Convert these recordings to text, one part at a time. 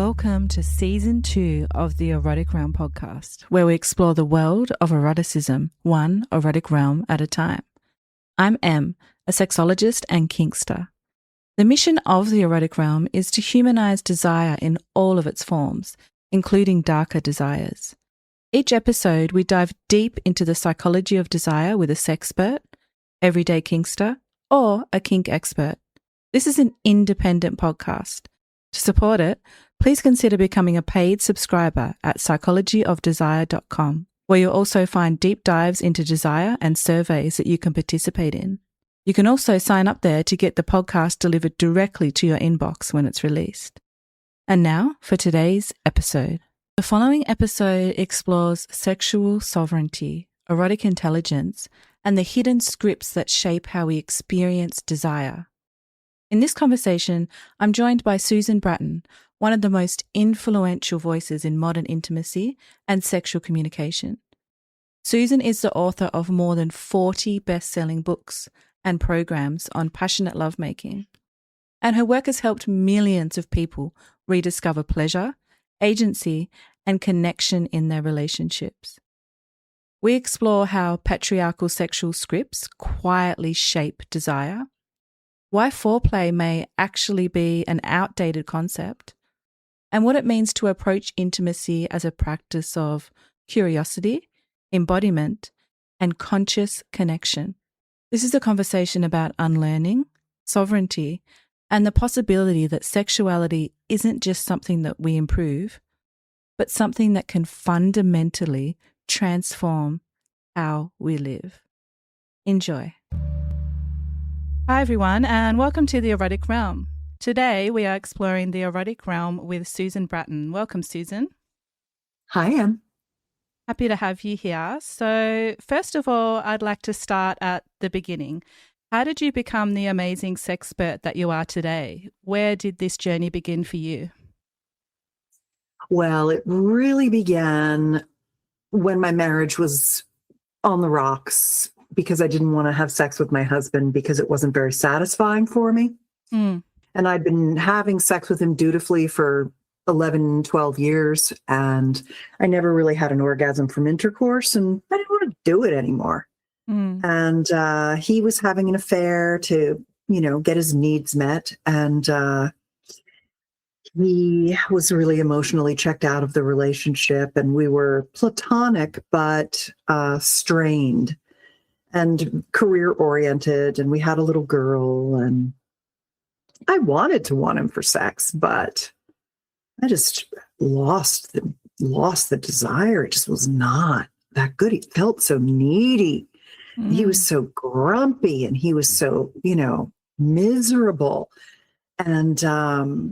Welcome to Season 2 of the Erotic Realm podcast, where we explore the world of eroticism, one erotic realm at a time. I'm Em, a sexologist and kinkster. The mission of the Erotic Realm is to humanize desire in all of its forms, including darker desires. Each episode, we dive deep into the psychology of desire with a sexpert, everyday kinkster, or a kink expert. This is an independent podcast. To support it, please consider becoming a paid subscriber at psychologyofdesire.com, where you'll also find deep dives into desire and surveys that you can participate in. You can also sign up there to get the podcast delivered directly to your inbox when it's released. And now for today's episode. The following episode explores sexual sovereignty, erotic intelligence, and the hidden scripts that shape how we experience desire. In this conversation, I'm joined by Susan Bratton, one of the most influential voices in modern intimacy and sexual communication. Susan is the author of more than 40 best-selling books and programs on passionate lovemaking, and her work has helped millions of people rediscover pleasure, agency, and connection in their relationships. We explore how patriarchal sexual scripts quietly shape desire, why foreplay may actually be an outdated concept, and what it means to approach intimacy as a practice of curiosity, embodiment, and conscious connection. This is a conversation about unlearning, sovereignty, and the possibility that sexuality isn't just something that we improve, but something that can fundamentally transform how we live. Enjoy. Hi everyone, and welcome to the Erotic Realm. Today we are exploring the Erotic Realm with Susan Bratton. Welcome, Susan. Hi, Em. Happy to have you here. So first of all, I'd like to start at the beginning. How did you become the amazing sexpert that you are today? Where did this journey begin for you? Well, it really began when my marriage was on the rocks because I didn't want to have sex with my husband because it wasn't very satisfying for me. And I'd been having sex with him dutifully for 11, 12 years, and I never really had an orgasm from intercourse, and I didn't want to do it anymore. And he was having an affair to, get his needs met, and he was really emotionally checked out of the relationship, and we were platonic but strained and career-oriented, and we had a little girl, and I wanted to want him for sex, but I just lost the desire. It just was not that good. He felt so needy. He was so grumpy, and he was so, miserable. And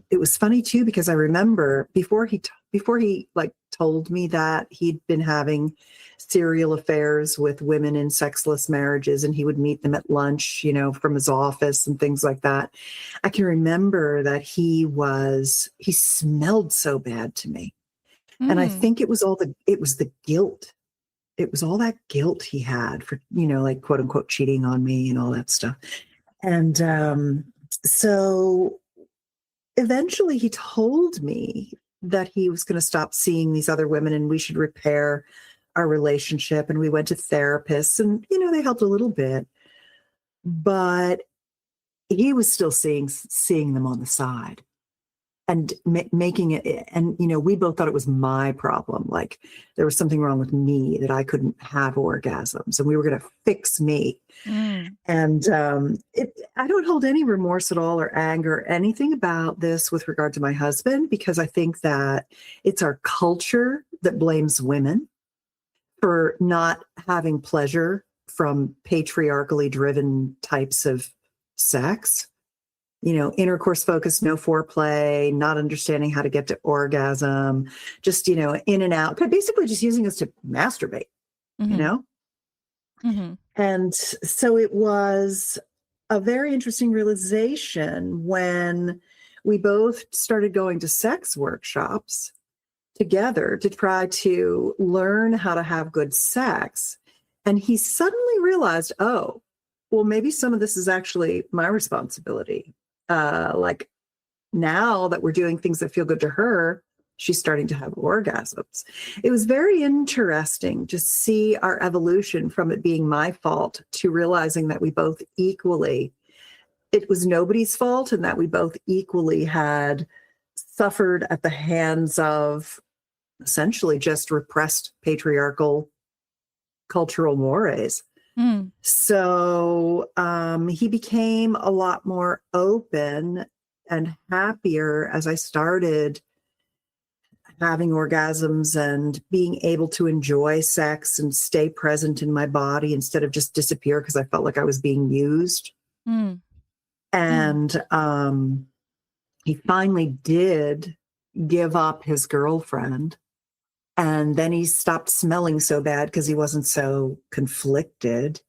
it was funny too, because I remember before he told me that he'd been having serial affairs with women in sexless marriages, and he would meet them at lunch, from his office and things like that. I can remember that he smelled so bad to me. And I think it was the guilt. It was all that guilt he had for, quote unquote, cheating on me and all that stuff. And so eventually he told me that he was going to stop seeing these other women and we should repair our relationship. And we went to therapists, and, they helped a little bit, but he was still seeing them on the side and making it. And, we both thought it was my problem. Like there was something wrong with me, that I couldn't have orgasms, and we were going to fix me. And I don't hold any remorse at all or anger or anything about this with regard to my husband, because I think that it's our culture that blames women for not having pleasure from patriarchally driven types of sex. Intercourse focused, no foreplay, not understanding how to get to orgasm, just, in and out, basically just using us to masturbate, And so it was a very interesting realization when we both started going to sex workshops together to try to learn how to have good sex. And he suddenly realized, oh, well, maybe some of this is actually my responsibility. Like now that we're doing things that feel good to her, she's starting to have orgasms. It was very interesting to see our evolution from it being my fault to realizing that we both equally, it was nobody's fault, and that we both equally had suffered at the hands of essentially just repressed patriarchal cultural mores. Mm. So he became a lot more open and happier as I started having orgasms and being able to enjoy sex and stay present in my body instead of just disappear because I felt like I was being used. Mm. And he finally did give up his girlfriend. And then he stopped smelling so bad because he wasn't so conflicted.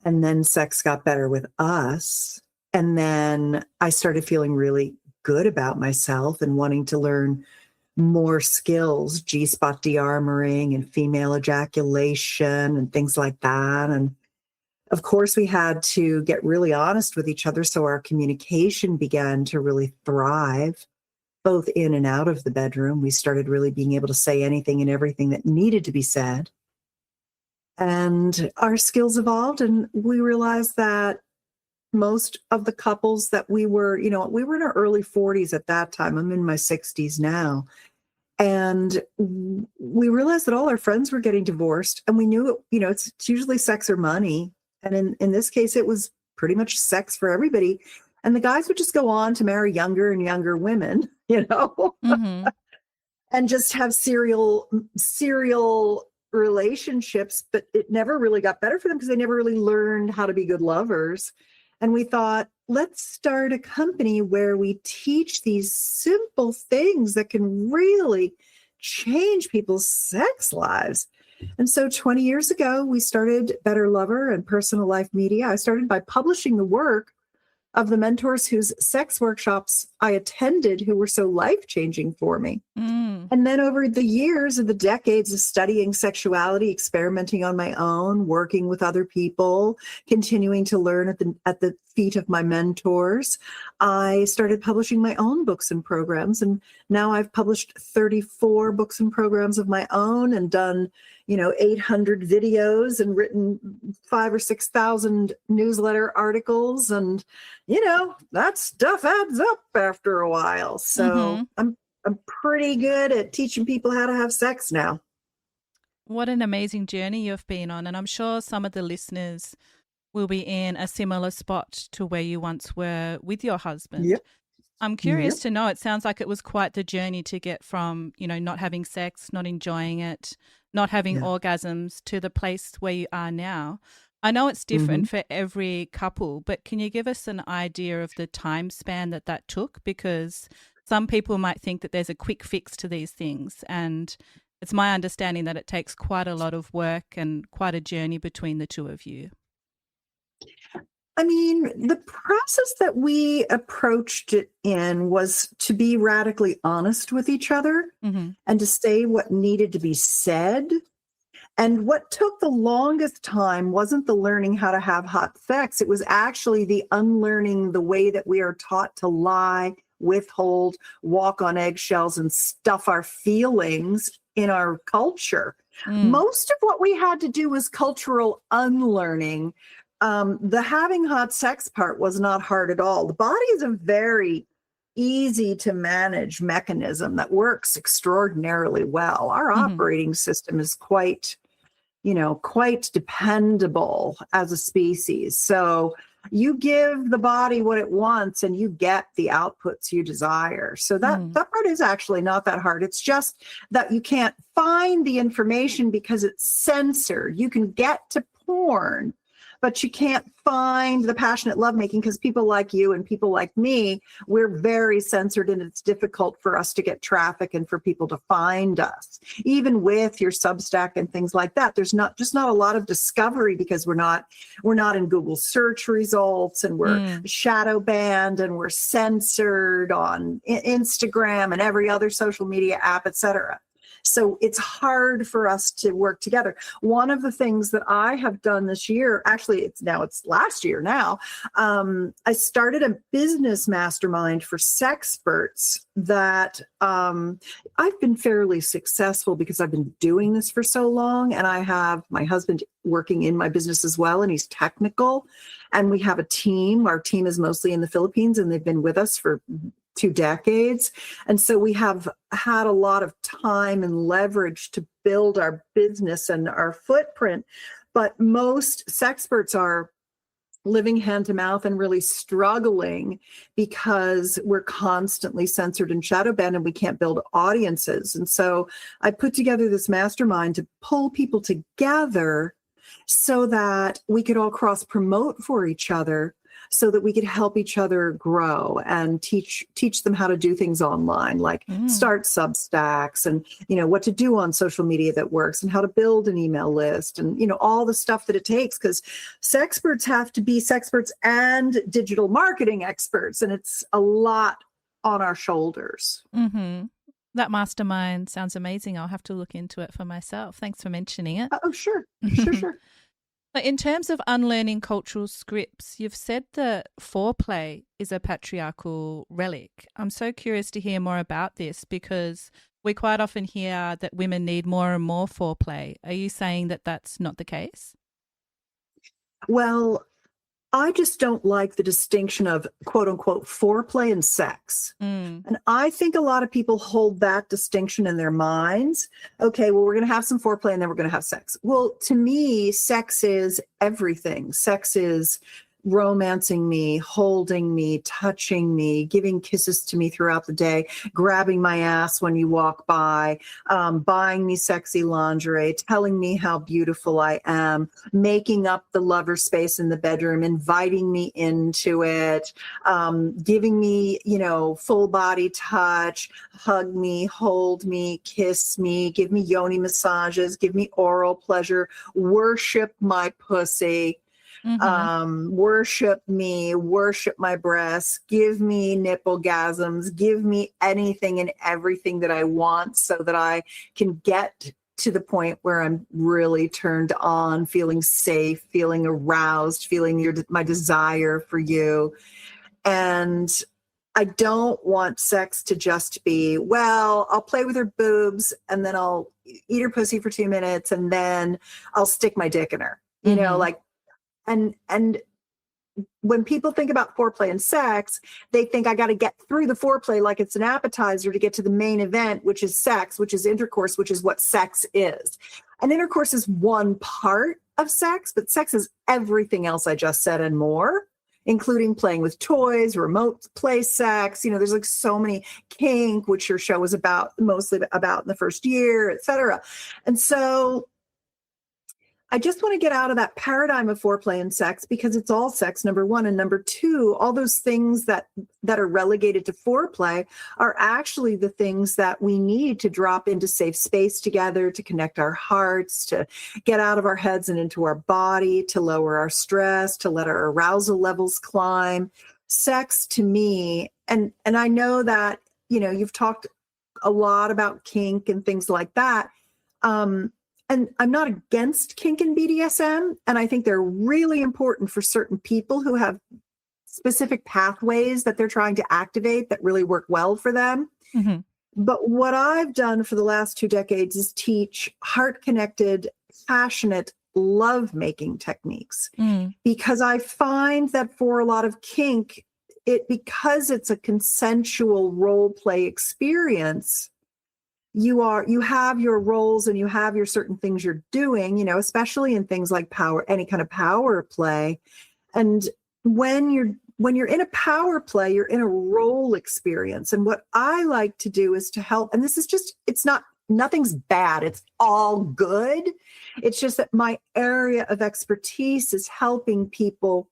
And then sex got better with us. And then I started feeling really good about myself and wanting to learn more skills, G-spot de-armoring and female ejaculation and things like that. And of course, we had to get really honest with each other. So our communication began to really thrive, both in and out of the bedroom. We started really being able to say anything and everything that needed to be said. And our skills evolved, and we realized that most of the couples that we were in our early 40s at that time. I'm in my 60s now. And we realized that all our friends were getting divorced, and we knew, it's usually sex or money. And in this case, it was pretty much sex for everybody. And the guys would just go on to marry younger and younger women, Mm-hmm. and just have serial relationships, but it never really got better for them because they never really learned how to be good lovers. And we thought, let's start a company where we teach these simple things that can really change people's sex lives. And so 20 years ago, we started Better Lover and Personal Life Media. I started by publishing the work of the mentors whose sex workshops I attended, who were so life-changing for me. Mm. And then over the years and the decades of studying sexuality, experimenting on my own, working with other people, continuing to learn at the feet of my mentors, I started publishing my own books and programs. And now I've published 34 books and programs of my own and done 800 videos and written 5,000 or 6,000 newsletter articles. And, that stuff adds up after a while. So I'm pretty good at teaching people how to have sex now. What an amazing journey you've been on. And I'm sure some of the listeners will be in a similar spot to where you once were with your husband. Yep. I'm curious to know, it sounds like it was quite the journey to get from, not having sex, not enjoying it, not having orgasms to the place where you are now. I know it's different for every couple, but can you give us an idea of the time span that took? Because some people might think that there's a quick fix to these things. And it's my understanding that it takes quite a lot of work and quite a journey between the two of you. I mean, the process that we approached it in was to be radically honest with each other and to say what needed to be said. And what took the longest time wasn't the learning how to have hot sex. It was actually the unlearning the way that we are taught to lie, withhold, walk on eggshells, and stuff our feelings in our culture. Most of what we had to do was cultural unlearning. The having hot sex part was not hard at all. The body is a very easy to manage mechanism that works extraordinarily well. Our operating system is quite dependable as a species. So you give the body what it wants and you get the outputs you desire. So that part is actually not that hard. It's just that you can't find the information because it's censored. You can get to porn, but you can't find the passionate lovemaking because people like you and people like me, we're very censored, and it's difficult for us to get traffic and for people to find us. Even with your Substack and things like that, there's not a lot of discovery because we're not in Google search results, and we're shadow banned, and we're censored on Instagram and every other social media app, etc. So it's hard for us to work together. One of the things that I have done this year, actually, it's last year now, I started a business mastermind for sexperts that I've been fairly successful because I've been doing this for so long. And I have my husband working in my business as well, and he's technical. And we have a team. Our team is mostly in the Philippines, and they've been with us for 2 decades. And so we have had a lot of time and leverage to build our business and our footprint. But most sexperts are living hand to mouth and really struggling because we're constantly censored and shadow banned, and we can't build audiences. And so I put together this mastermind to pull people together so that we could all cross promote for each other, so that we could help each other grow and teach them how to do things online, like start Substacks and, what to do on social media that works, and how to build an email list, and, all the stuff that it takes, because sexperts have to be sexperts and digital marketing experts. And it's a lot on our shoulders. Mm-hmm. That mastermind sounds amazing. I'll have to look into it for myself. Thanks for mentioning it. Oh, sure. Sure. But in terms of unlearning cultural scripts, you've said that foreplay is a patriarchal relic. I'm so curious to hear more about this, because we quite often hear that women need more and more foreplay. Are you saying that that's not the case? Well, I just don't like the distinction of quote unquote foreplay and sex. And I think a lot of people hold that distinction in their minds. Okay, well, we're going to have some foreplay and then we're going to have sex. Well, to me, sex is everything. Sex is romancing me, holding me, touching me, giving kisses to me throughout the day, grabbing my ass when you walk by, buying me sexy lingerie, telling me how beautiful I am, making up the lover space in the bedroom, inviting me into it, giving me, full body touch, hug me, hold me, kiss me, give me yoni massages, give me oral pleasure, worship my pussy. Worship me, worship my breasts, give me nipple-gasms, give me anything and everything that I want, so that I can get to the point where I'm really turned on, feeling safe, feeling aroused, feeling my desire for you. And I don't want sex to just be, well, I'll play with her boobs and then I'll eat her pussy for 2 minutes and then I'll stick my dick in her, And when people think about foreplay and sex, they think I got to get through the foreplay like it's an appetizer to get to the main event, which is sex, which is intercourse, which is what sex is. And intercourse is one part of sex, but sex is everything else I just said and more, including playing with toys, remote play sex. There's like so many, kink, which your show was mostly about in the first year, et cetera. And so I just want to get out of that paradigm of foreplay and sex, because it's all sex, number one. And number two, all those things that are relegated to foreplay are actually the things that we need to drop into safe space together, to connect our hearts, to get out of our heads and into our body, to lower our stress, to let our arousal levels climb. Sex to me, and I know that, you've talked a lot about kink and things like that. And I'm not against kink and BDSM, and I think they're really important for certain people who have specific pathways that they're trying to activate that really work well for them. Mm-hmm. But what I've done for the last 2 decades is teach heart-connected, passionate love-making techniques. Because I find that for a lot of kink, because it's a consensual role play experience, you have your roles and you have your certain things you're doing, especially in things like any kind of power play. And when you're in a power play, you're in a role experience. And what I like to do is to help, and this is just, nothing's bad. It's all good. It's just that my area of expertise is helping people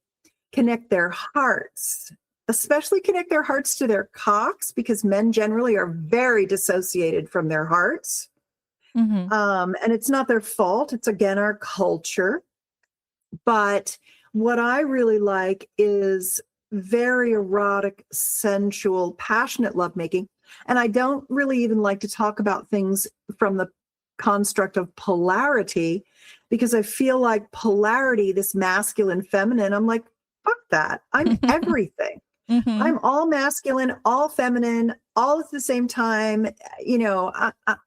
connect their hearts, especially connect their hearts to their cocks, because men generally are very dissociated from their hearts. And it's not their fault. It's, again, our culture. But what I really like is very erotic, sensual, passionate lovemaking. And I don't really even like to talk about things from the construct of polarity, because I feel like polarity, this masculine, feminine, I'm like, fuck that. I'm everything. Mm-hmm. I'm all masculine, all feminine, all at the same time.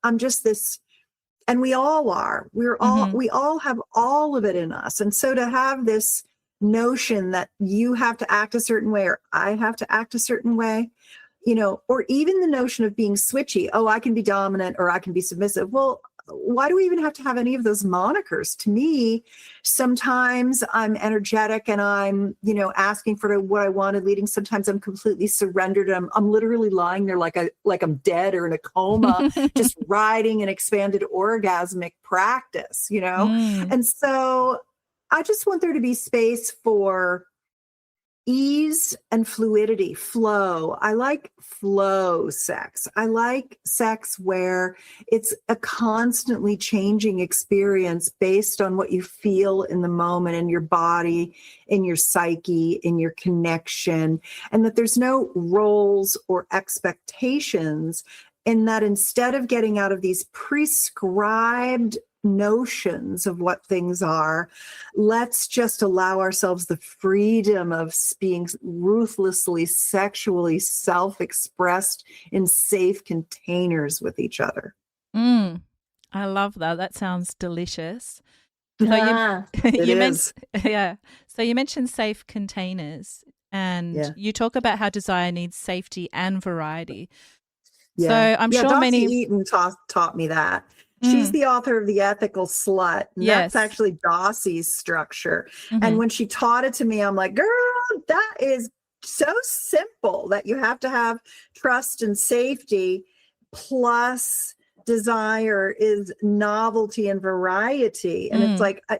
I'm just this, and we all are. Mm-hmm. We all have all of it in us. And so to have this notion that you have to act a certain way or I have to act a certain way, or even the notion of being switchy. Oh, I can be dominant or I can be submissive. Well, why do we even have to have any of those monikers? To me, sometimes I'm energetic and I'm, asking for what I wanted, leading. Sometimes I'm completely surrendered. I'm literally lying there like I'm dead or in a coma, just riding an expanded orgasmic practice, Mm. And so I just want there to be space for ease and fluidity, flow. I like flow sex. I like sex where it's a constantly changing experience based on what you feel in the moment, in your body, in your psyche, in your connection, and that there's no roles or expectations. And that instead of getting out of these prescribed notions of what things are, let's just allow ourselves the freedom of being ruthlessly sexually self-expressed in safe containers with each other. Mm. I love that. That sounds delicious. So It you meant is. yeah. So you mentioned safe containers, and Yeah. you talk about how desire needs safety and variety. So Yeah. I'm Yeah. sure Dossie many. Eaton taught me that. She's Mm, the author of The Ethical Slut. And that's yes. actually Dossie's structure. And Mm-hmm. when she taught it to me, I'm like, girl, that is so simple that you have to have trust and safety plus desire is novelty and variety. And it's Mm, like, I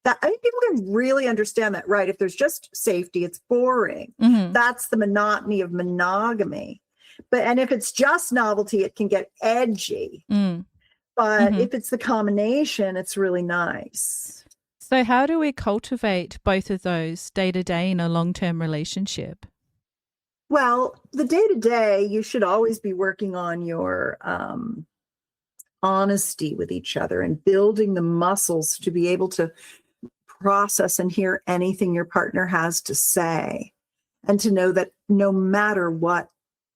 think people can really understand that, right? If there's just safety, it's boring. mm-hmm. That's the monotony of monogamy. And if it's just novelty, it can get edgy. Mm, But mm-hmm. if it's the combination, it's really nice. So how do we cultivate both of those day to day in a long-term relationship? Well, the day to day, you should always be working on your honesty with each other and building the muscles to be able to process and hear anything your partner has to say, and to know that no matter what,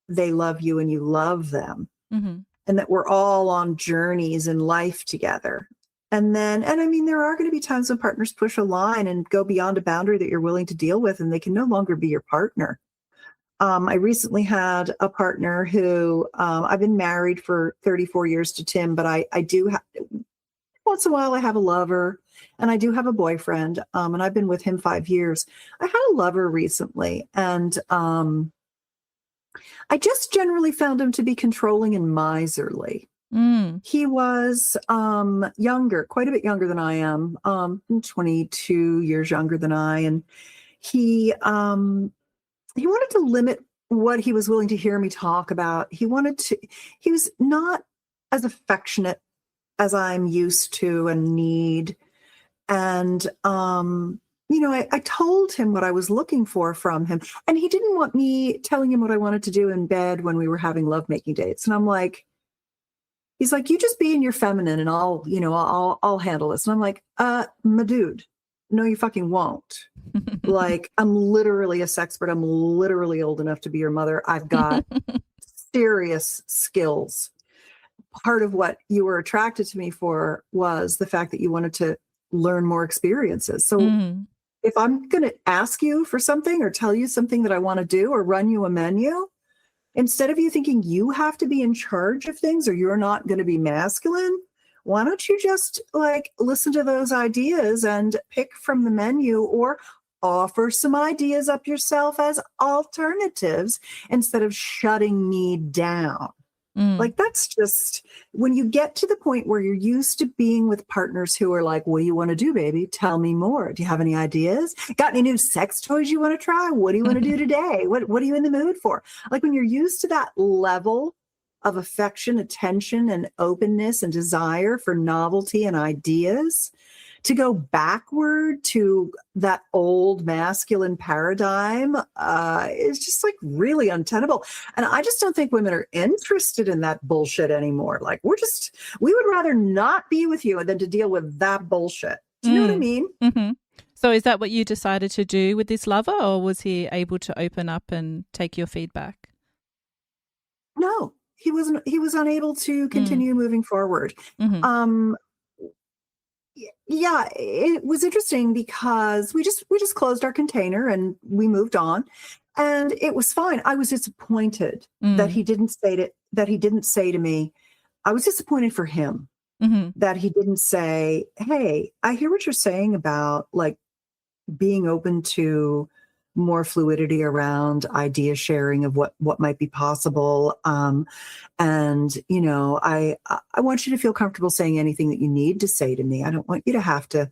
they love you and you love them, Mm-hmm. and that we're all on journeys in life together. And I mean, there are going to be times when partners push a line and go beyond a boundary that you're willing to deal with, and they can no longer be your partner. I recently had a partner who I've been married for 34 years to Tim, but I do have, once in a while I have a lover, and I do have a boyfriend, and I've been with him 5 years. I had a lover recently, and I just generally found him to be controlling and miserly. Mm, He was younger, quite a bit younger than I am, 22 years younger than I, and he wanted to limit what he was willing to hear me talk about. He was not as affectionate as I'm used to and need. And, I told him what I was looking for from him, and he didn't want me telling him what I wanted to do in bed when we were having lovemaking dates. And I'm like, he's like, you just be in your feminine and I'll handle this. And I'm like, my dude, no, you fucking won't. Like, I'm literally a sexpert. I'm literally old enough to be your mother. I've got serious skills. Part of what you were attracted to me for was the fact that you wanted to learn more experiences. So mm, if I'm going to ask you for something or tell you something that I want to do or run you a menu, instead of you thinking you have to be in charge of things or you're not going to be masculine, why don't you just listen to those ideas and pick from the menu, or offer some ideas up yourself as alternatives instead of shutting me down? mm. That's just, when you get to the point where you're used to being with partners who are like, what do you want to do, baby? Tell me more. Do you have any ideas? Got any new sex toys you want to try? What do you want to do today? What are you in the mood for? When you're used to that level of affection, attention, and openness and desire for novelty and ideas, to go backward to that old masculine paradigm is just like really untenable. And I just don't think women are interested in that bullshit anymore. Like we would rather not be with you than to deal with that bullshit. Do you know what I mean? Mm-hmm. So is that what you decided to do with this lover, or was he able to open up and take your feedback? No, he wasn't. He was unable to continue moving forward. Mm-hmm. Um, yeah, it was interesting because we just closed our container and we moved on, and it was fine. I was disappointed that he didn't say to me. I was disappointed for him that he didn't say, "Hey, I hear what you're saying about like being open to more fluidity around idea sharing of what might be possible, and I want you to feel comfortable saying anything that you need to say to me. I don't want you to have to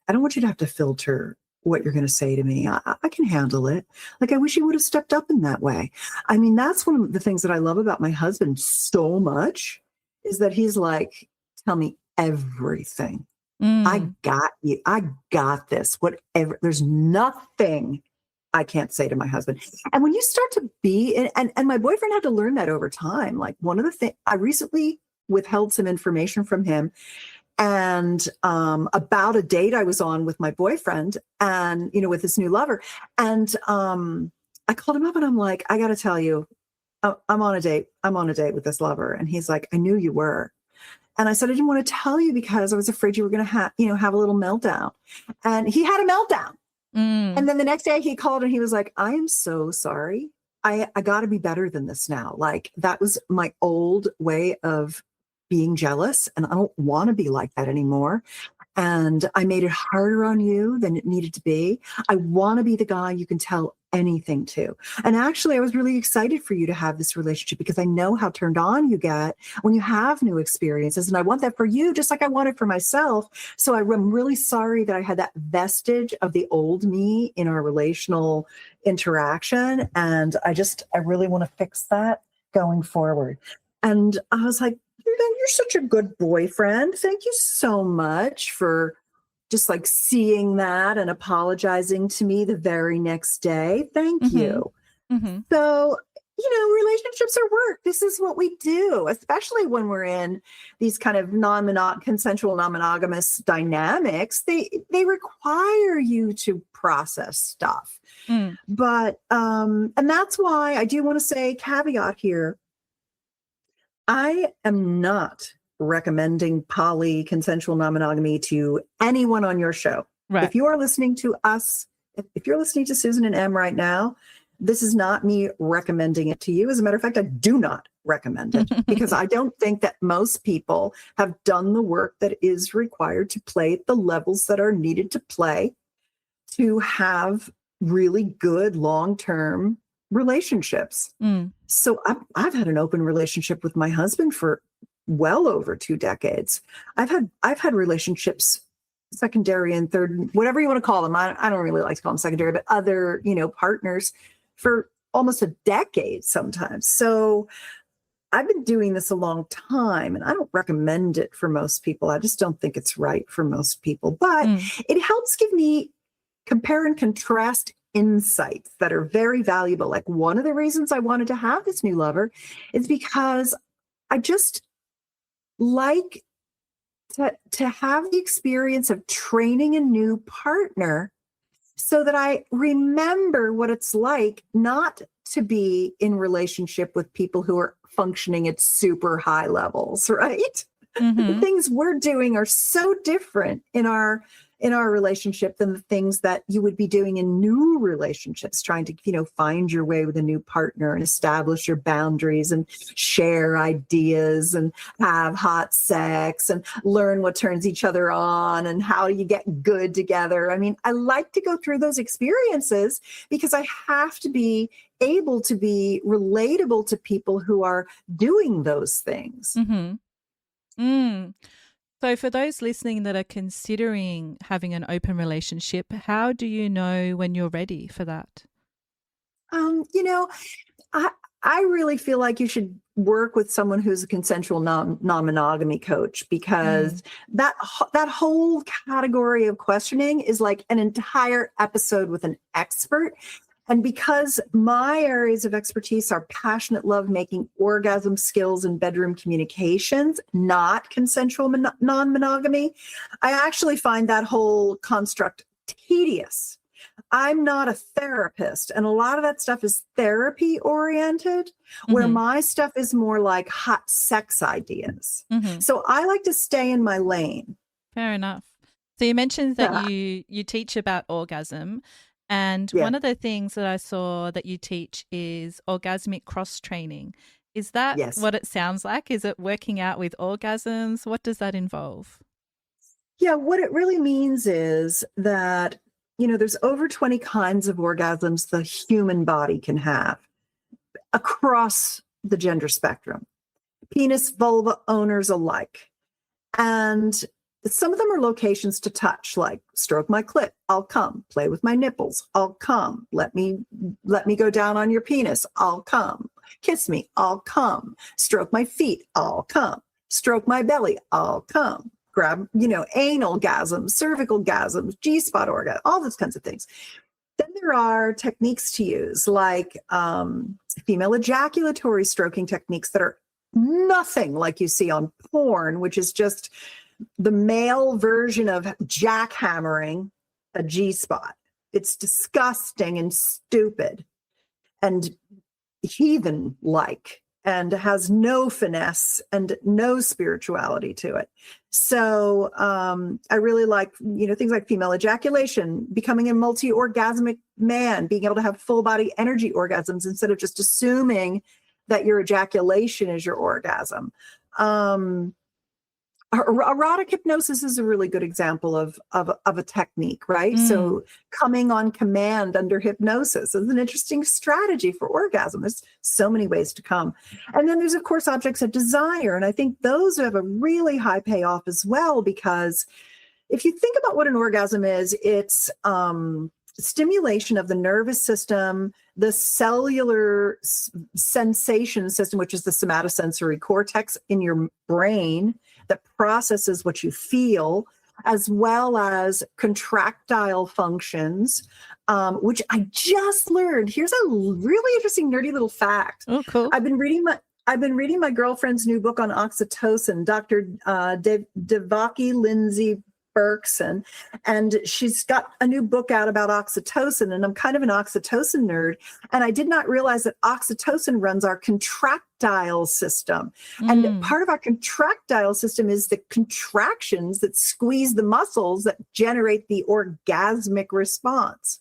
I don't want you to have to filter what you're going to say to me. I can handle it. Like, I wish he would have stepped up in that way. I mean, that's one of the things that I love about my husband so much, is that he's like, tell me everything. I got you. I got this. Whatever. There's nothing I can't say to my husband. And when you start to be, and my boyfriend had to learn that over time. Like, one of the things, I recently withheld some information from him, and about a date I was on with my boyfriend, and with this new lover. And I called him up and I'm like, I got to tell you, I'm on a date. I'm on a date with this lover. And he's like, I knew you were. And I said, I didn't want to tell you because I was afraid you were going to have a little meltdown. And he had a meltdown. And then the next day he called and he was like, I am so sorry. I got to be better than this now. Like, that was my old way of being jealous, and I don't want to be like that anymore. And I made it harder on you than it needed to be. I want to be the guy you can tell anything to. And actually, I was really excited for you to have this relationship because I know how turned on you get when you have new experiences. And I want that for you, just like I want it for myself. So I'm really sorry that I had that vestige of the old me in our relational interaction. And I really want to fix that going forward. And I was like, you're such a good boyfriend. Thank you so much for just like seeing that and apologizing to me the very next day. Thank you. So, relationships are work. This is what we do, especially when we're in these kind of consensual, non-monogamous dynamics. They require you to process stuff. But, and that's why I do want to say, caveat here, I am not recommending poly consensual non-monogamy to anyone on your show. Right. If you are listening to us, if you're listening to Susan and Em right now, this is not me recommending it to you. As a matter of fact, I do not recommend it because I don't think that most people have done the work that is required to play at the levels that are needed to play to have really good long-term relationships. So I've had an open relationship with my husband for well over 2 decades. I've had relationships, secondary and third, whatever you want to call them. I don't really like to call them secondary, but other, partners for almost a decade sometimes. So I've been doing this a long time, and I don't recommend it for most people. I just don't think it's right for most people, but it helps give me compare and contrast insights that are very valuable. Like, one of the reasons I wanted to have this new lover is because I just like to have the experience of training a new partner so that I remember what it's like not to be in relationship with people who are functioning at super high levels, right? The things we're doing are so different in our relationship than the things that you would be doing in new relationships, trying to, find your way with a new partner and establish your boundaries and share ideas and have hot sex and learn what turns each other on and how you get good together. I mean, I like to go through those experiences because I have to be able to be relatable to people who are doing those things. So for those listening that are considering having an open relationship, how do you know when you're ready for that? I I really feel like you should work with someone who's a consensual non-monogamy coach, because that whole category of questioning is like an entire episode with an expert. And because my areas of expertise are passionate lovemaking, orgasm skills, and bedroom communications, not consensual non-monogamy, I actually find that whole construct tedious. I'm not a therapist, and a lot of that stuff is therapy oriented, where my stuff is more like hot sex ideas. So I like to stay in my lane. Fair enough. So you mentioned that you teach about orgasm, and one of the things that I saw that you teach is orgasmic cross training. Is that what it sounds like? Is it working out with orgasms? What does that involve? Yeah, what it really means is that, there's over 20 kinds of orgasms the human body can have across the gender spectrum, penis, vulva owners alike. And some of them are locations to touch, like stroke my clit, I'll come. Play with my nipples, I'll come. Let me go down on your penis, I'll come. Kiss me, I'll come. Stroke my feet, I'll come. Stroke my belly, I'll come. Grab, anal gasms, cervical gasms, G-spot orgasm, all those kinds of things. Then there are techniques to use, like female ejaculatory stroking techniques that are nothing like you see on porn, which is just the male version of jackhammering a G-spot. It's disgusting and stupid and heathen-like, and has no finesse and no spirituality to it. So I really like, things like female ejaculation, becoming a multi-orgasmic man, being able to have full body energy orgasms instead of just assuming that your ejaculation is your orgasm. Erotic hypnosis is a really good example of a technique, right? So coming on command under hypnosis is an interesting strategy for orgasm. There's so many ways to come. And then there's, of course, objects of desire. And I think those have a really high payoff as well, because if you think about what an orgasm is, it's stimulation of the nervous system, the cellular sensation system, which is the somatosensory cortex in your brain that processes what you feel, as well as contractile functions, which I just learned. Here's a really interesting, nerdy little fact. Oh, cool. I've been reading my girlfriend's new book on oxytocin, Dr. Devaki Lindsay Berkson, and she's got a new book out about oxytocin, and I'm kind of an oxytocin nerd, and I did not realize that oxytocin runs our contractile system. And part of our contractile system is the contractions that squeeze the muscles that generate the orgasmic response.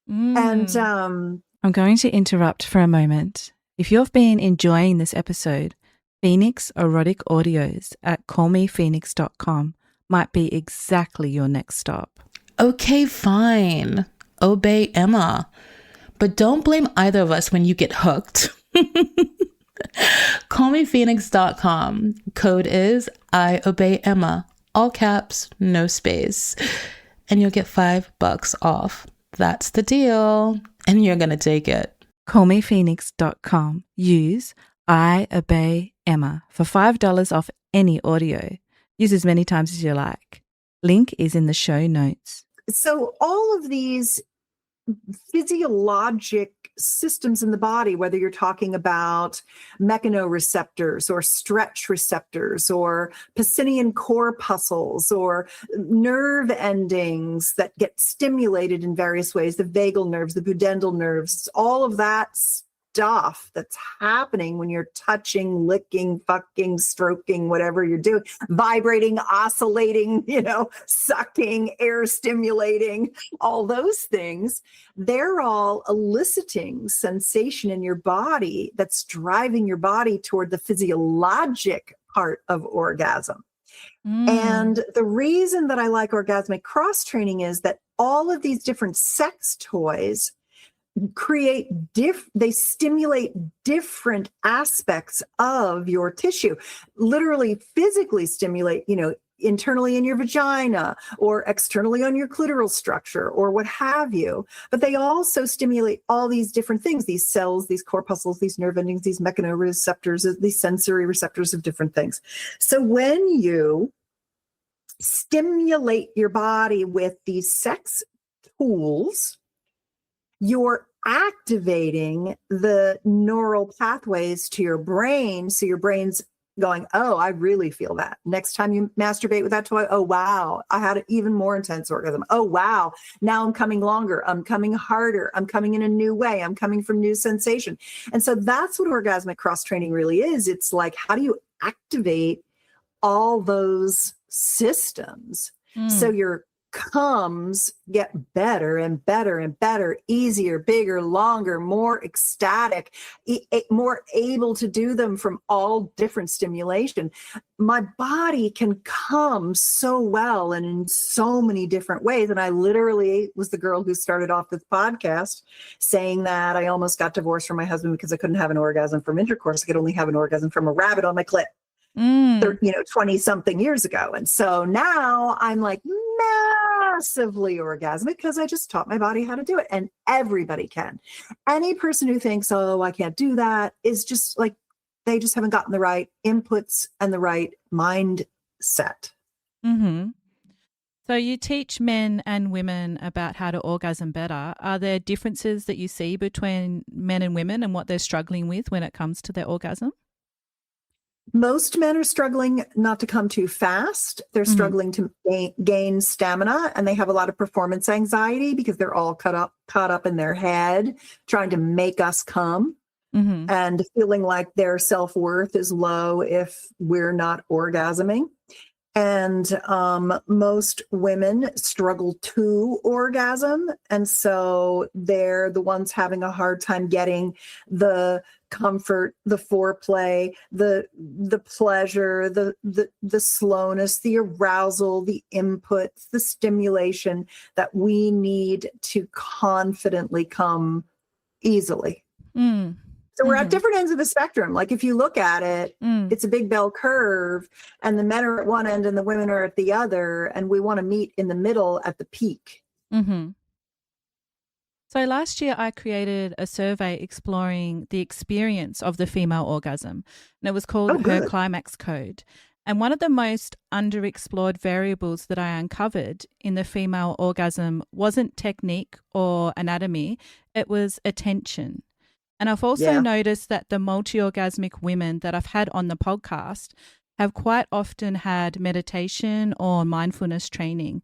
And I'm going to interrupt for a moment. If you've been enjoying this episode, Phoenix Erotic Audios at callmephoenix.com might be exactly your next stop. Okay, fine. Obey Emma. But don't blame either of us when you get hooked. Callmephoenix.com. Code is I obey Emma. All caps, no space. And you'll get $5 off. That's the deal. And you're going to take it. Callmephoenix.com. Use I obey Emma for $5 off any audio. Use as many times as you like. Link is in the show notes. So all of these physiologic systems in the body, whether you're talking about mechanoreceptors or stretch receptors or Pacinian corpuscles or nerve endings that get stimulated in various ways, the vagal nerves, the pudendal nerves, all of that stuff that's happening when you're touching, licking, fucking, stroking, whatever you're doing, vibrating, oscillating, sucking, air stimulating, all those things, they're all eliciting sensation in your body that's driving your body toward the physiologic part of orgasm. And the reason that I like orgasmic cross training is that all of these different sex toys they stimulate different aspects of your tissue, literally physically stimulate, internally in your vagina or externally on your clitoral structure or what have you. But they also stimulate all these different things, these cells, these corpuscles, these nerve endings, these mechanoreceptors, these sensory receptors of different things. So when you stimulate your body with these sex tools, you're activating the neural pathways to your brain. So your brain's going, oh, I really feel that. Next time you masturbate with that toy, oh, wow, I had an even more intense orgasm. Oh, wow, now I'm coming longer. I'm coming harder. I'm coming in a new way. I'm coming from new sensation. And so that's what orgasmic cross-training really is. It's like, how do you activate all those systems so your comes get better and better and better, easier, bigger, longer, more ecstatic, more able to do them from all different stimulation. My body can come so well and in so many different ways. And I literally was the girl who started off this podcast saying that I almost got divorced from my husband because I couldn't have an orgasm from intercourse. I could only have an orgasm from a rabbit on my clit. 20 something years ago. And so now I'm like massively orgasmic because I just taught my body how to do it, and everybody can. Any person who thinks, oh, I can't do that, is just like, they just haven't gotten the right inputs and the right mindset. So you teach men and women about how to orgasm better. Are there differences that you see between men and women and what they're struggling with when it comes to their orgasm? Most men are struggling not to come too fast. They're struggling to gain stamina, and they have a lot of performance anxiety because they're all caught up in their head trying to make us come and feeling like their self-worth is low if we're not orgasming. And most women struggle to orgasm. And so they're the ones having a hard time getting the comfort, the foreplay, the pleasure, the slowness, the arousal, the inputs, the stimulation that we need to confidently come easily. So we're at different ends of the spectrum. Like if you look at it, it's a big bell curve, and the men are at one end and the women are at the other, and we want to meet in the middle at the peak. So last year I created a survey exploring the experience of the female orgasm, and it was called Her Climax Code. And one of the most underexplored variables that I uncovered in the female orgasm wasn't technique or anatomy, it was attention. And I've also noticed that the multi-orgasmic women that I've had on the podcast have quite often had meditation or mindfulness training.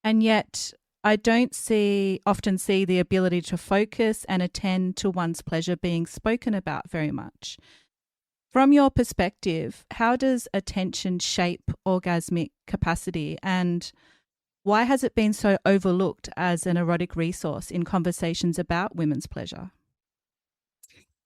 And yet I don't often see the ability to focus and attend to one's pleasure being spoken about very much. From your perspective, how does attention shape orgasmic capacity, and why has it been so overlooked as an erotic resource in conversations about women's pleasure?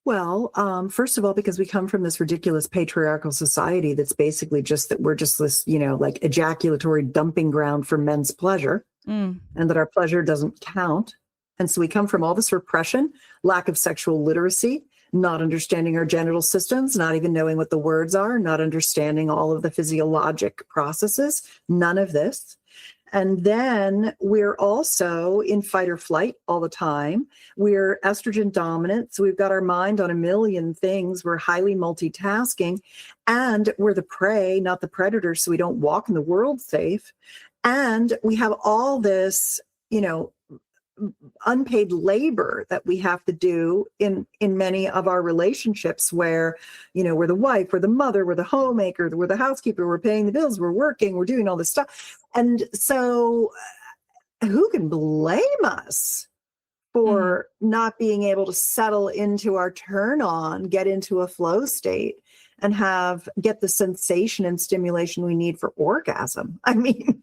Well, first of all, because we come from this ridiculous patriarchal society that's basically just that we're just this, like ejaculatory dumping ground for men's pleasure, and that our pleasure doesn't count. And so we come from all this repression, lack of sexual literacy, not understanding our genital systems, not even knowing what the words are, not understanding all of the physiologic processes, none of this. And then we're also in fight or flight all the time. We're estrogen dominant. So we've got our mind on a million things. We're highly multitasking, and we're the prey, not the predator. So we don't walk in the world safe. And we have all this, unpaid labor that we have to do in many of our relationships where, we're the wife, we're the mother, we're the homemaker, we're the housekeeper, we're paying the bills, we're working, we're doing all this stuff. And so who can blame us for not being able to settle into our turn on, get into a flow state, and get the sensation and stimulation we need for orgasm? I mean,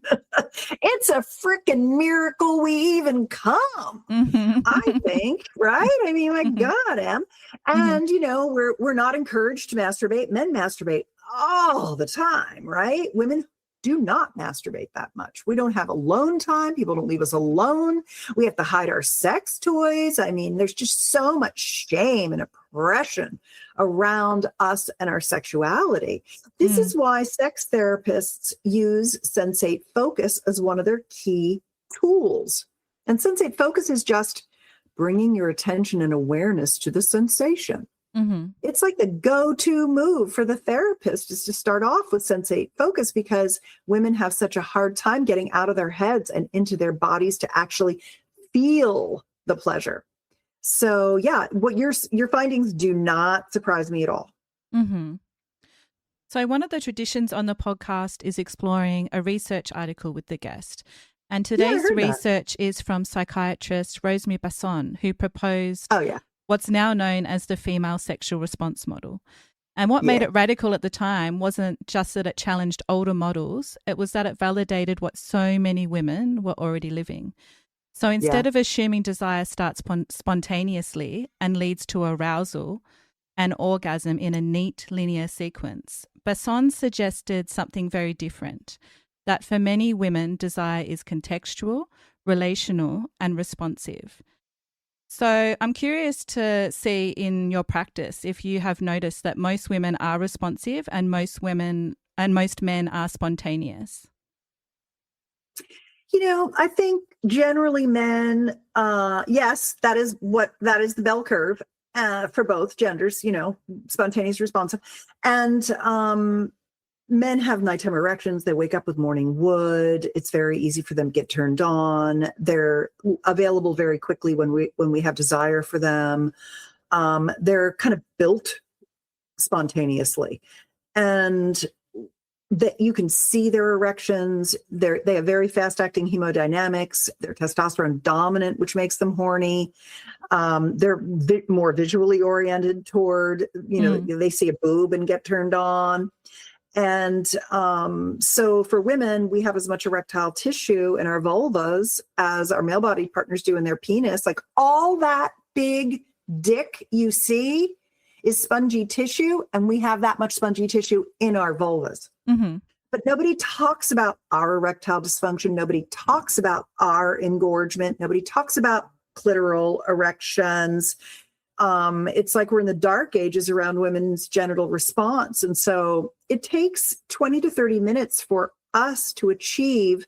it's a freaking miracle we even come, I think, right? I mean, my God, Em. And, we're not encouraged to masturbate. Men masturbate all the time, right? Women do not masturbate that much. We don't have alone time. People don't leave us alone. We have to hide our sex toys. I mean, there's just so much shame and repression around us and our sexuality. This is why sex therapists use sensate focus as one of their key tools. And sensate focus is just bringing your attention and awareness to the sensation. It's like the go-to move for the therapist is to start off with sensate focus, because women have such a hard time getting out of their heads and into their bodies to actually feel the pleasure. So yeah, what your findings do not surprise me at all. So one of the traditions on the podcast is exploring a research article with the guest. And today's research is from psychiatrist Rosemary Basson, who proposed what's now known as the female sexual response model. And what made it radical at the time wasn't just that it challenged older models, it was that it validated what so many women were already living. So instead of assuming desire starts spontaneously and leads to arousal and orgasm in a neat linear sequence, Basson suggested something very different, that for many women, desire is contextual, relational, and responsive. So I'm curious to see in your practice if you have noticed that most women are responsive and most men are spontaneous. I think generally men, yes, that is the bell curve for both genders, spontaneous, responsive. And men have nighttime erections. They wake up with morning wood. It's very easy for them to get turned on. They're available very quickly when we have desire for them. They're kind of built spontaneously, and that you can see their erections. They have very fast acting hemodynamics. They're testosterone dominant, which makes them horny. They're more visually oriented toward, they see a boob and get turned on. And so for women, we have as much erectile tissue in our vulvas as our male-bodied partners do in their penis. Like all that big dick you see is spongy tissue, and we have that much spongy tissue in our vulvas. But nobody talks about our erectile dysfunction. Nobody talks about our engorgement. Nobody talks about clitoral erections. It's like we're in the dark ages around women's genital response. And so it takes 20 to 30 minutes for us to achieve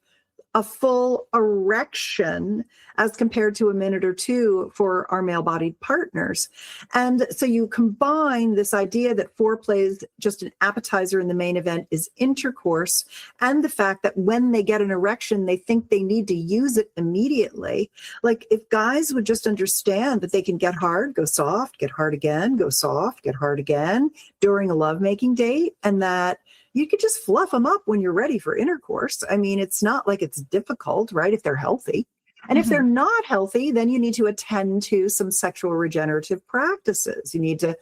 a full erection as compared to a minute or two for our male-bodied partners. And so you combine this idea that foreplay is just an appetizer and the main event is intercourse, and the fact that when they get an erection, they think they need to use it immediately. Like if guys would just understand that they can get hard, go soft, get hard again, go soft, get hard again during a lovemaking date, and that you could just fluff them up when you're ready for intercourse. I mean, it's not like it's difficult, right? If they're healthy. And if they're not healthy, then you need to attend to some sexual regenerative practices. You need to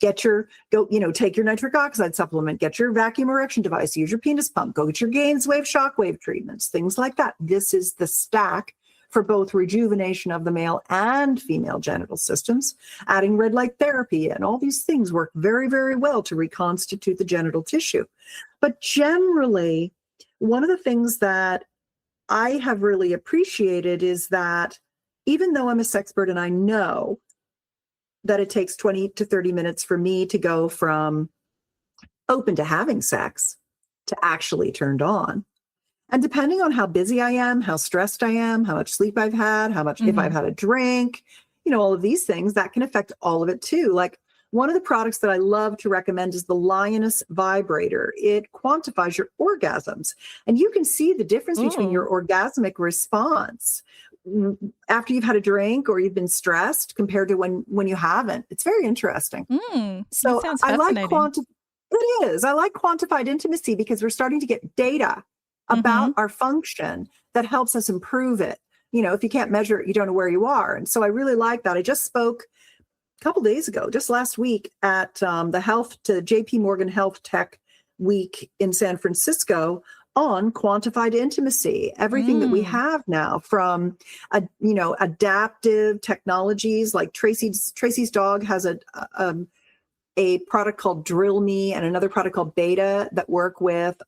take your nitric oxide supplement, get your vacuum erection device, use your penis pump, go get your Gainswave shockwave treatments, things like that. This is the stack for both rejuvenation of the male and female genital systems. Adding red light therapy and all these things work very, very well to reconstitute the genital tissue. But generally, one of the things that I have really appreciated is that even though I'm a sexpert and I know that it takes 20 to 30 minutes for me to go from open to having sex to actually turned on, and depending on how busy I am, how stressed I am, how much sleep I've had, how much, if I've had a drink, all of these things, that can affect all of it too. Like one of the products that I love to recommend is the Lioness Vibrator. It quantifies your orgasms, and you can see the difference between your orgasmic response after you've had a drink or you've been stressed compared to when you haven't. It's very interesting. So I like it is. I like quantified intimacy because we're starting to get data about our function that helps us improve it. If you can't measure it, you don't know where you are. And so I really like that. I just spoke a couple days ago, just last week at the JP Morgan Health Tech Week in San Francisco on quantified intimacy. Everything that we have now from, adaptive technologies, like Tracy's dog has a product called Drill Me and another product called Beta that work with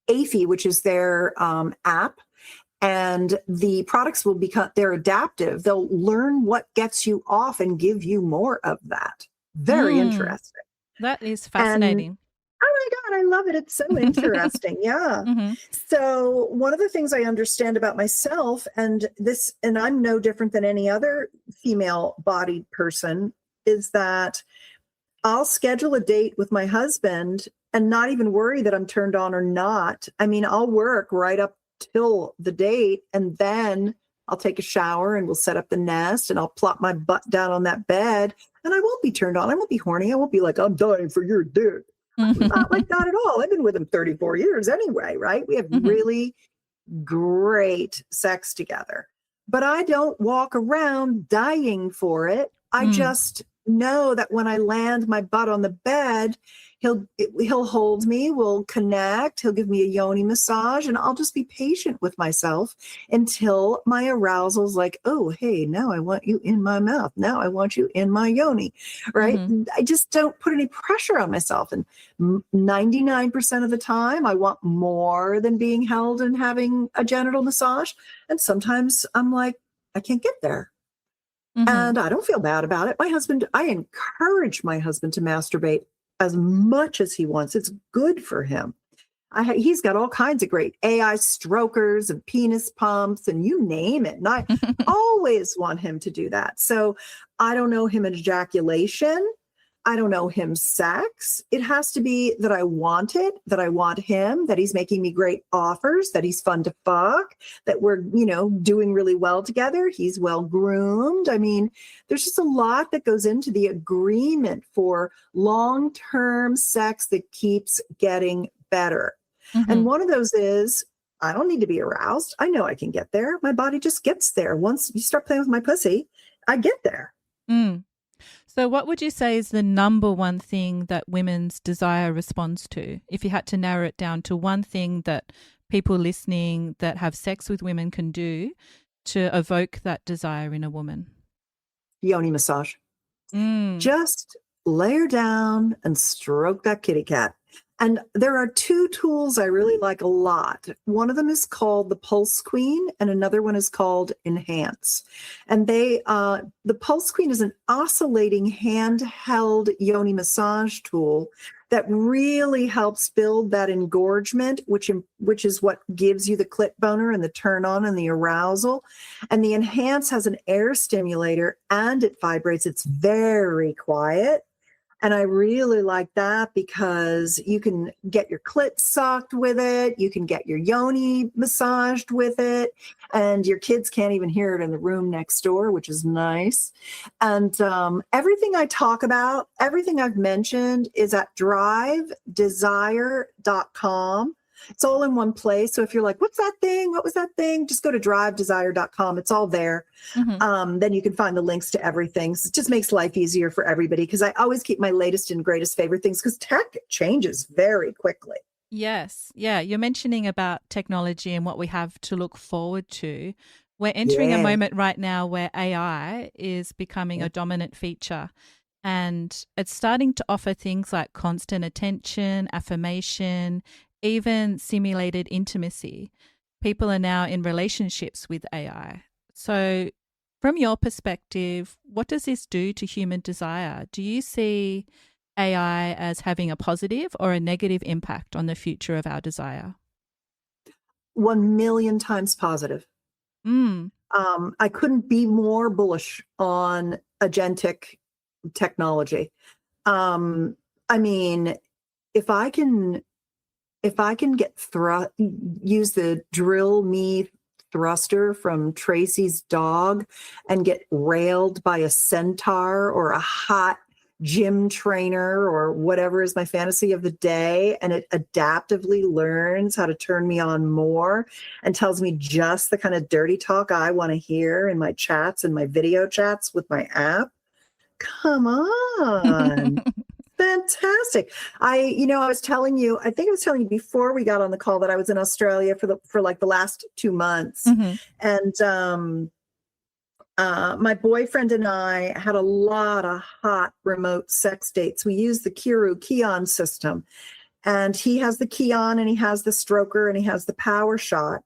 AFI, which is their app. And the products will become, they're adaptive. They'll learn what gets you off and give you more of that. Very interesting. That is And fascinating. oh my God, I love it. It's so interesting. Yeah. Mm-hmm. So one of the things I understand about myself, and I'm no different than any other female bodied person, is that I'll schedule a date with my husband and not even worry that I'm turned on or not. I mean, I'll work right up till the date, and then I'll take a shower and we'll set up the nest and I'll plop my butt down on that bed and I won't be turned on. I won't be horny. I won't be like, I'm dying for your dick. Not like that at all. I've been with him 34 years anyway, right? We have really great sex together. But I don't walk around dying for it. I just know that when I land my butt on the bed, he'll hold me, we'll connect, he'll give me a yoni massage, and I'll just be patient with myself until my arousal's like, oh, hey, now I want you in my mouth. Now I want you in my yoni, right? I just don't put any pressure on myself. And 99% of the time, I want more than being held and having a genital massage. And sometimes I'm like, I can't get there. And I don't feel bad about it. I encourage my husband to masturbate as much as he wants. It's good for him. He's got all kinds of great AI strokers and penis pumps and you name it. And I always want him to do that. So I don't know him ejaculation. I don't know him sex. It has to be that I want it, that I want him, that he's making me great offers, that he's fun to fuck, that we're, doing really well together. He's well groomed. I mean, there's just a lot that goes into the agreement for long-term sex that keeps getting better. And one of those is, I don't need to be aroused. I know I can get there. My body just gets there. Once you start playing with my pussy, I get there. So what would you say is the number one thing that women's desire responds to? If you had to narrow it down to one thing that people listening that have sex with women can do to evoke that desire in a woman? Yoni massage. Just lay her down and stroke that kitty cat. And there are two tools I really like a lot. One of them is called the Pulse Queen, and another one is called Enhance. And the Pulse Queen is an oscillating handheld yoni massage tool that really helps build that engorgement, which is what gives you the clit boner and the turn on and the arousal. And the Enhance has an air stimulator and it vibrates. It's very quiet. And I really like that because you can get your clit sucked with it. You can get your yoni massaged with it. And your kids can't even hear it in the room next door, which is nice. And everything I talk about, everything I've mentioned is at drivedesire.com. It's all in one place. So if you're like, what's that thing? What was that thing? Just go to drivedesire.com. It's all there. Then you can find the links to everything. So it just makes life easier for everybody because I always keep my latest and greatest favorite things because tech changes very quickly. Yes. Yeah. You're mentioning about technology and what we have to look forward to. We're entering a moment right now where AI is becoming a dominant feature. And it's starting to offer things like constant attention, affirmation, even simulated intimacy. People are now in relationships with AI. So from your perspective, what does this do to human desire? Do you see AI as having a positive or a negative impact on the future of our desire? 1,000,000 times positive. I couldn't be more bullish on agentic technology. I mean, if I can use the drill me thruster from Tracy's dog and get railed by a centaur or a hot gym trainer or whatever is my fantasy of the day, and it adaptively learns how to turn me on more and tells me just the kind of dirty talk I want to hear in my chats and my video chats with my app. Come on. Fantastic. I was telling you, I think I was telling you before we got on the call that I was in Australia for like the last 2 months. And my boyfriend and I had a lot of hot remote sex dates. We used the Kion system, and he has the Kion and he has the stroker and he has the power shot.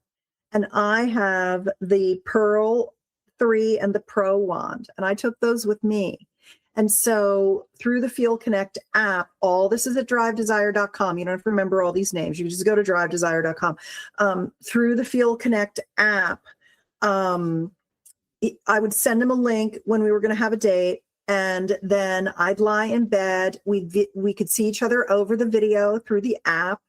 and I have the Pearl 3 and the Pro wand, and I took those with me. And so through the Feel Connect app, all this is at drivedesire.com. You don't have to remember all these names. You can just go to drivedesire.com. Through the Feel Connect app, I would send him a link when we were going to have a date. And then I'd lie in bed. We could see each other over the video through the app.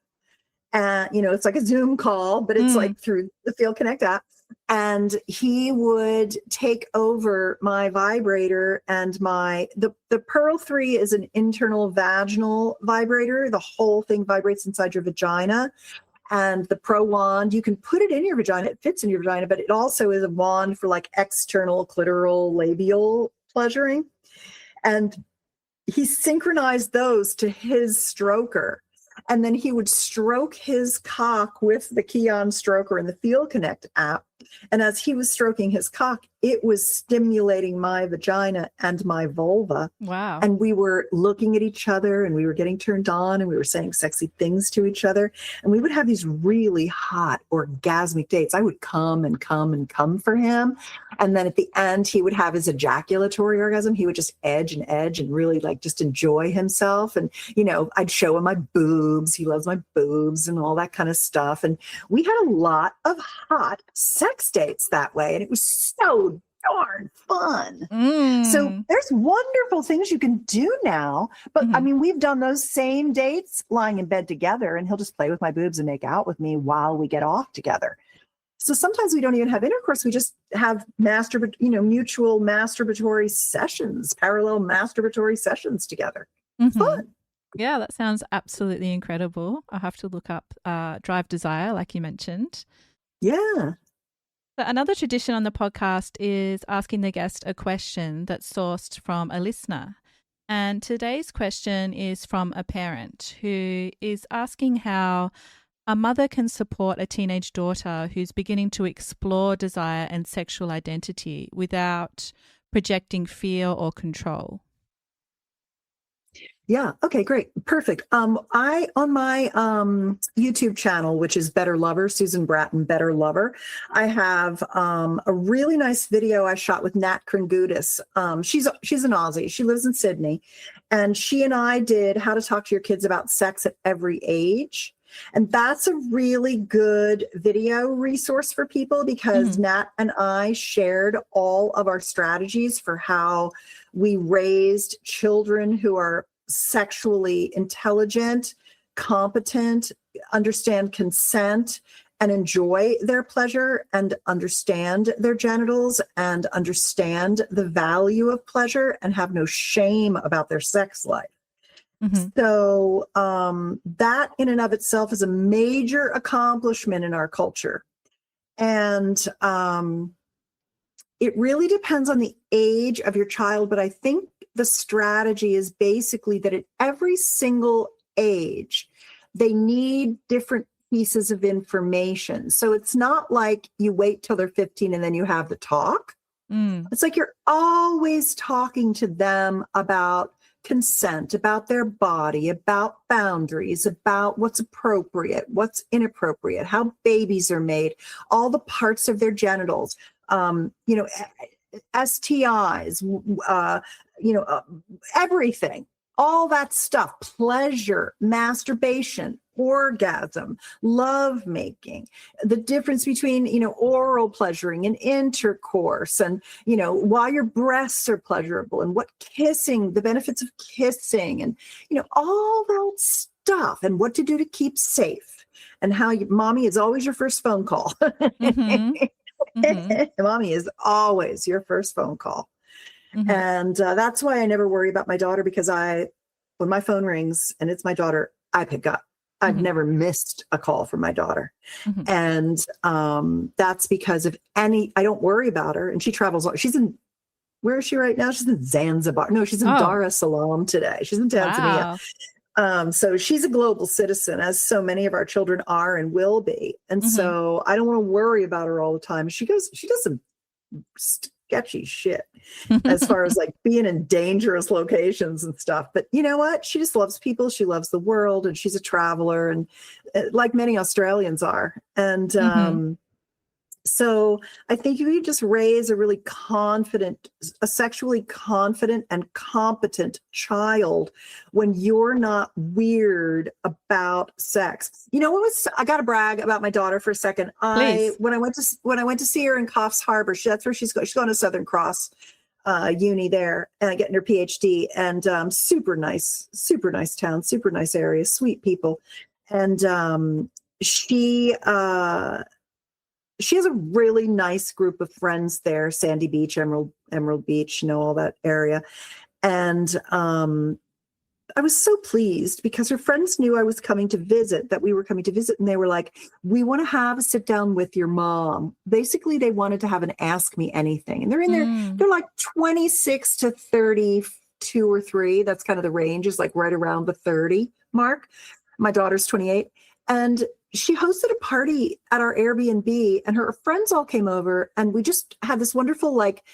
And, it's like a Zoom call, but it's like through the Feel Connect app. And he would take over my vibrator, and the Pearl 3 is an internal vaginal vibrator. The whole thing vibrates inside your vagina. And the Pro wand, you can put it in your vagina. It fits in your vagina, but it also is a wand for like external clitoral labial pleasuring. And he synchronized those to his stroker. And then he would stroke his cock with the Keon stroker in the Feel Connect app. And as he was stroking his cock, it was stimulating my vagina and my vulva. Wow. And we were looking at each other, and we were getting turned on, and we were saying sexy things to each other. And we would have these really hot orgasmic dates. I would come and come and come for him. And then at the end, he would have his ejaculatory orgasm. He would just edge and really like just enjoy himself. And, I'd show him my boobs. He loves my boobs and all that kind of stuff. And we had a lot of hot sex dates that way. And it was so darn fun. So there's wonderful things you can do now. But I mean, we've done those same dates lying in bed together, and he'll just play with my boobs and make out with me while we get off together. So sometimes we don't even have intercourse. We just have mutual masturbatory sessions, parallel masturbatory sessions together. Fun. Yeah, that sounds absolutely incredible. I'll have to look up Drive Desire, like you mentioned. Yeah. So another tradition on the podcast is asking the guest a question that's sourced from a listener. And today's question is from a parent who is asking how a mother can support a teenage daughter who's beginning to explore desire and sexual identity without projecting fear or control. Yeah. Okay, great. Perfect. On my YouTube channel, which is Better Lover, Susan Bratton, Better Lover, I have a really nice video I shot with Nat Kringudis. She's an Aussie. She lives in Sydney. And she and I did How to Talk to Your Kids About Sex at Every Age. And that's a really good video resource for people because Nat and I shared all of our strategies for how we raised children who are sexually intelligent, competent, understand consent, and enjoy their pleasure and understand their genitals and understand the value of pleasure and have no shame about their sex life. So that in and of itself is a major accomplishment in our culture. And it really depends on the age of your child, but I think the strategy is basically that at every single age, they need different pieces of information. So it's not like you wait till they're 15 and then you have the talk. It's like you're always talking to them about consent, about their body, about boundaries, about what's appropriate, what's inappropriate, how babies are made, all the parts of their genitals, STIs, everything, all that stuff, pleasure, masturbation, orgasm, love making, the difference between, oral pleasuring and intercourse, and, why your breasts are pleasurable and what kissing, the benefits of kissing, and, all that stuff, and what to do to keep safe, and how mommy is always your first phone call. Mommy is always your first phone call. And that's why I never worry about my daughter, because when my phone rings and it's my daughter, I pick up. I've never missed a call from my daughter. And that's because I don't worry about her. And she travels. Where is she right now? She's in Zanzibar. No, she's in Dar es Salaam today. She's in Tanzania. Wow. So she's a global citizen, as so many of our children are and will be. And so I don't want to worry about her all the time. She does some sketchy shit as far as like being in dangerous locations and stuff. But you know what? She just loves people. She loves the world, and she's a traveler, and like many Australians are. And So I think you just raise a sexually confident and competent child when you're not weird about sex. You know what was, I got to brag about my daughter for a second. Please. When I went to see her in Coffs Harbor, that's where she's going to Southern Cross uni there, and getting her PhD, and super nice town, super nice area, sweet people. And she has a really nice group of friends there, Sandy Beach, Emerald Beach, all that area. And I was so pleased because her friends knew I was coming to visit, that we were coming to visit. And they were like, we want to have a sit down with your mom. Basically, they wanted to have an ask me anything. And they're in there, they're like 26 to 32 or 3. That's kind of the range, is like right around the 30 mark. My daughter's 28. And she hosted a party at our Airbnb, and her friends all came over, and we just had this wonderful like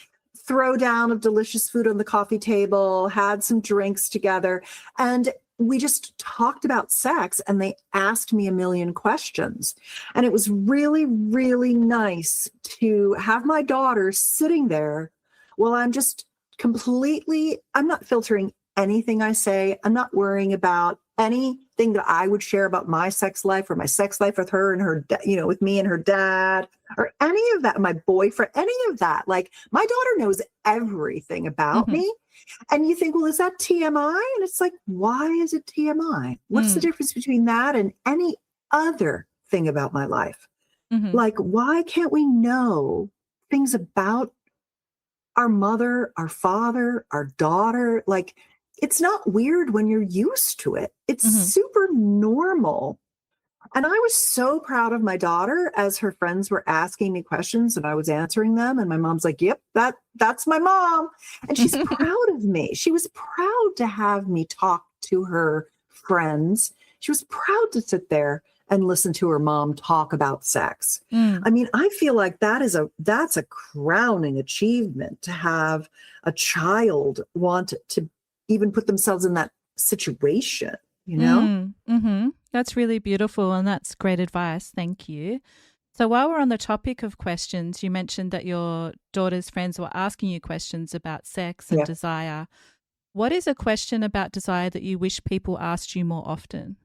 throwdown of delicious food on the coffee table, had some drinks together, and we just talked about sex, and they asked me a million questions. And it was really, really nice to have my daughter sitting there while I'm just I'm not filtering anything I say. I'm not worrying about anything that I would share about my sex life or my sex life with her and her, with me and her dad, or any of that, my boyfriend, any of that. Like, my daughter knows everything about me. And you think, well, is that TMI? And it's like, why is it TMI? What's the difference between that and any other thing about my life? Like, why can't we know things about our mother, our father, our daughter? Like, it's not weird when you're used to it. It's super normal. And I was so proud of my daughter as her friends were asking me questions and I was answering them. And my mom's like, yep, that's my mom. And she's proud of me. She was proud to have me talk to her friends. She was proud to sit there and listen to her mom talk about sex. I mean, I feel like that's a crowning achievement, to have a child want to even put themselves in that situation, That's really beautiful, and that's great advice. Thank you. So while we're on the topic of questions, you mentioned that your daughter's friends were asking you questions about sex and desire. What is a question about desire that you wish people asked you more often?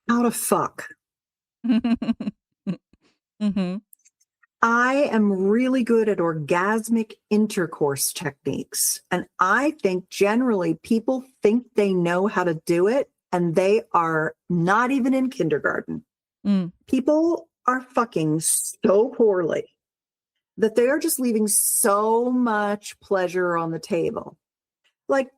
How to fuck. I am really good at orgasmic intercourse techniques. And I think generally people think they know how to do it, and they are not even in kindergarten. People are fucking so poorly that they are just leaving so much pleasure on the table. Like,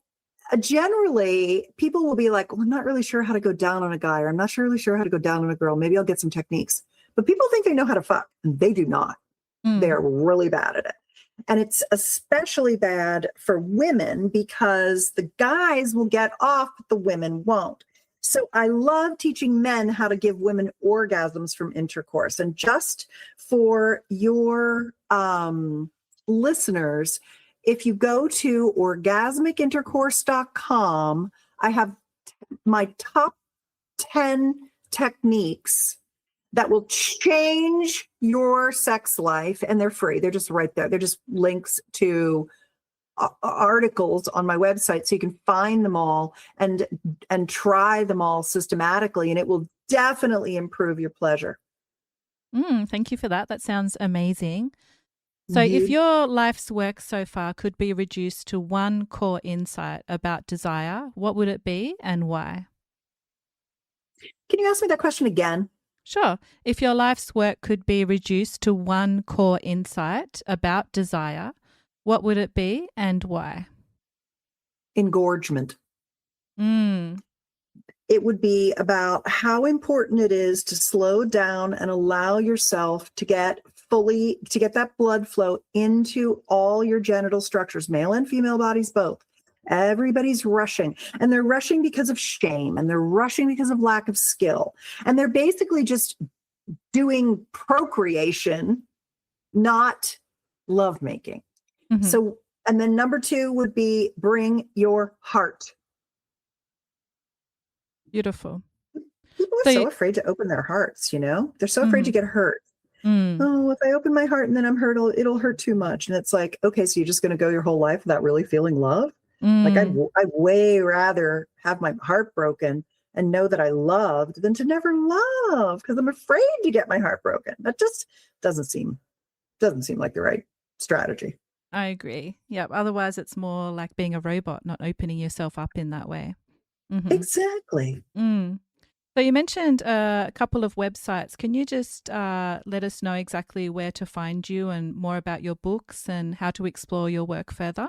generally, people will be like, well, I'm not really sure how to go down on a guy, or I'm not really sure how to go down on a girl. Maybe I'll get some techniques. But people think they know how to fuck, and they do not. They're really bad at it. And it's especially bad for women because the guys will get off, but the women won't. So I love teaching men how to give women orgasms from intercourse. And just for your listeners, if you go to orgasmicintercourse.com, I have my top 10 techniques that will change your sex life, and they're free. They're just right there. They're just links to articles on my website, so you can find them all and try them all systematically, and it will definitely improve your pleasure. Thank you for that. That sounds amazing. So if your life's work so far could be reduced to one core insight about desire, what would it be and why? Can you ask me that question again? Sure. If your life's work could be reduced to one core insight about desire, what would it be and why? Engorgement. It would be about how important it is to slow down and allow yourself to get that blood flow into all your genital structures, male and female bodies both. Everybody's rushing, and they're rushing because of shame, and they're rushing because of lack of skill. And they're basically just doing procreation, not lovemaking. So, and then number 2 would be bring your heart. Beautiful. People are So, so afraid to open their hearts, They're so afraid to mm, get hurt. mm, Oh, if I open my heart and then I'm hurt, it'll hurt too much. And it's like, okay, so you're just going to go your whole life without really feeling love? Like mm. I'd way rather have my heart broken and know that I loved than to never love because I'm afraid to get my heart broken. That just doesn't seem like the right strategy. I agree. Yep. Otherwise, it's more like being a robot, not opening yourself up in that way. Mm-hmm. Exactly. Mm. So you mentioned a couple of websites. Can you just let us know exactly where to find you and more about your books and how to explore your work further?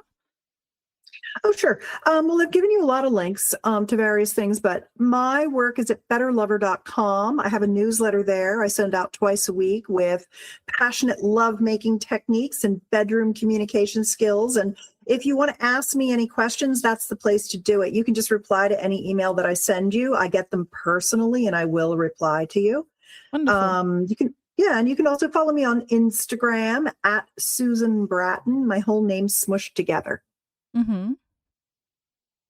Oh, sure. Well, I've given you a lot of links to various things, but my work is at betterlover.com. I have a newsletter there. I send out twice a week with passionate love-making techniques and bedroom communication skills. And if you want to ask me any questions, that's the place to do it. You can just reply to any email that I send you. I get them personally, and I will reply to you. Wonderful. Yeah, and you can also follow me on Instagram at Susan Bratton. My whole name's smushed together. Mm-hmm.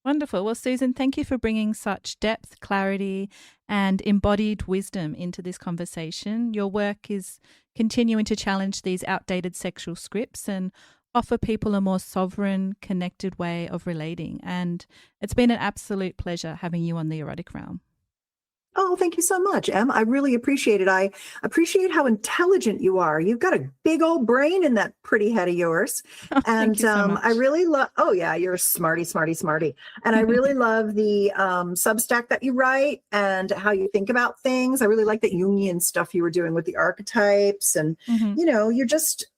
Wonderful. Well, Susan, thank you for bringing such depth, clarity, and embodied wisdom into this conversation. Your work is continuing to challenge these outdated sexual scripts and offer people a more sovereign, connected way of relating. And it's been an absolute pleasure having you on the Erotic Realm. Oh, thank you so much, Em. I really appreciate it. I appreciate how intelligent you are. You've got a big old brain in that pretty head of yours. Thank And you so much. I really love, oh, yeah, you're a smarty, smarty, smarty. And I really love the Substack that you write and how you think about things. I really like that Jungian stuff you were doing with the archetypes. And, Mm-hmm.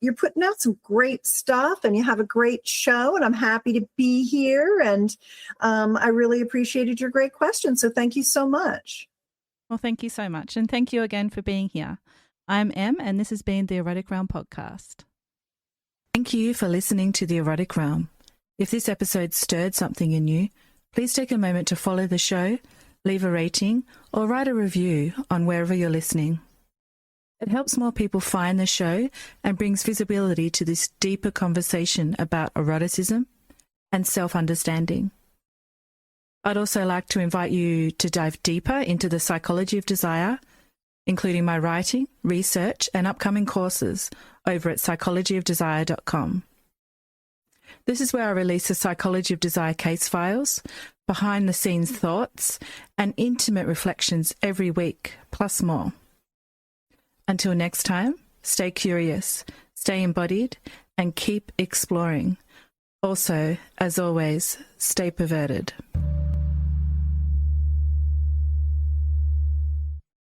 you're putting out some great stuff and you have a great show. And I'm happy to be here. And I really appreciated your great questions. So thank you so much. Well, thank you so much. And thank you again for being here. I'm Em, and this has been the Erotic Realm podcast. Thank you for listening to the Erotic Realm. If this episode stirred something in you, please take a moment to follow the show, leave a rating, or write a review on wherever you're listening. It helps more people find the show and brings visibility to this deeper conversation about eroticism and self-understanding. I'd also like to invite you to dive deeper into the psychology of desire, including my writing, research, and upcoming courses over at psychologyofdesire.com. This is where I release the Psychology of Desire case files, behind-the-scenes thoughts, and intimate reflections every week, plus more. Until next time, stay curious, stay embodied, and keep exploring. Also, as always, stay perverted.